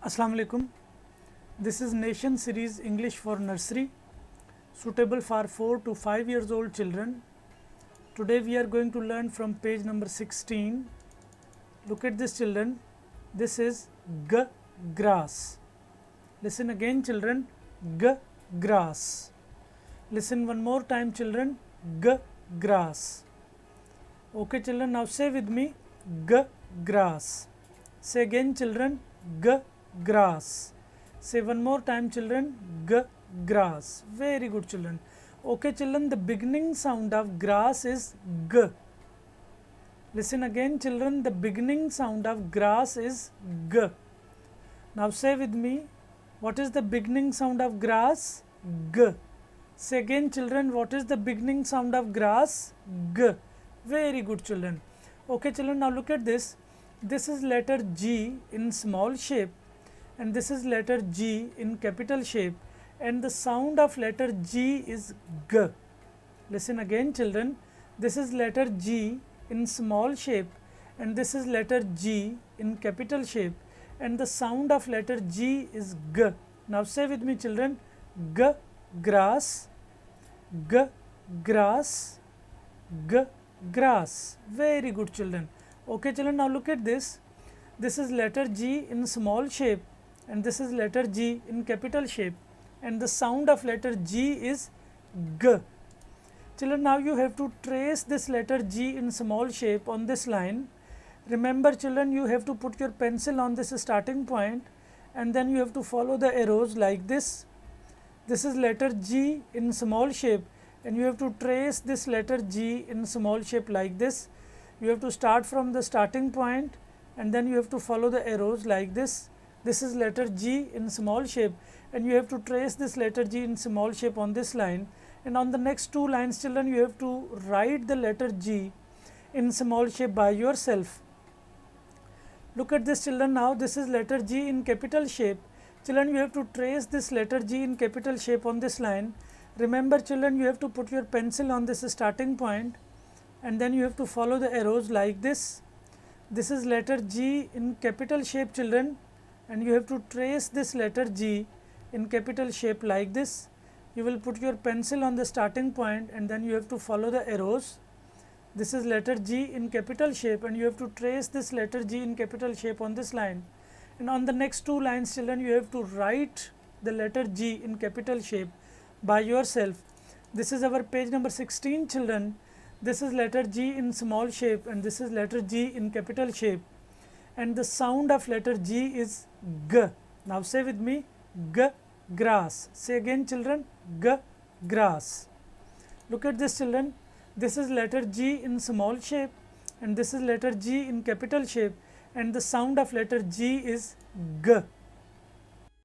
Assalamu alaikum. This is Nation Series English for Nursery, suitable for 4 to 5 years old children. Today we are going to learn from page number 16. Look at this, children. This is g, grass. Listen again, children. G, grass. Listen one more time, children. G, grass. Okay, children, now say with me, g, grass. Say again, children. G, grass. Say one more time, children. G, grass. Very good, children. Okay, children, the beginning sound of grass is g. Listen again, children. The beginning sound of grass is g. Now say with me, what is the beginning sound of grass? G. Say again, children, what is the beginning sound of grass? G. Very good, children. Okay, children, now look at this. This is letter G in small shape, and this is letter G in capital shape, and the sound of letter G is g. Listen again, children. This is letter G in small shape, and this is letter G in capital shape, and the sound of letter G is g. Now say with me, children. G, grass. G, grass. G, grass. Very good, children. Okay, children, now look at this. This is letter G in small shape, and this is letter G in capital shape, and the sound of letter G is g. Children, now you have to trace this letter G in small shape on this line. Remember, children, you have to put your pencil on this starting point, and then you have to follow the arrows like this. This is letter G in small shape, and you have to trace this letter G in small shape like this. You have to start from the starting point, and then you have to follow the arrows like this. This is letter G in small shape, and you have to trace this letter G in small shape on this line, and on the next two lines, children, you have to write the letter G in small shape by yourself. Look at this, children. Now this is letter G in capital shape. Children, you have to trace this letter G in capital shape on this line. Remember, children, you have to put your pencil on this starting point, and then you have to follow the arrows like this. This is letter G in capital shape, children, and you have to trace this letter G in capital shape like this. You will put your pencil on the starting point, and then you have to follow the arrows. This is letter G in capital shape, and you have to trace this letter G in capital shape on this line. And on the next two lines, children, you have to write the letter G in capital shape by yourself. This is our page number 16, children. This is letter G in small shape, and this is letter G in capital shape, and the sound of letter G is g. Now say with me, g, grass. Say again, children. G, grass. Look at this, children. This is letter G in small shape, and this is letter G in capital shape, and the sound of letter G is g.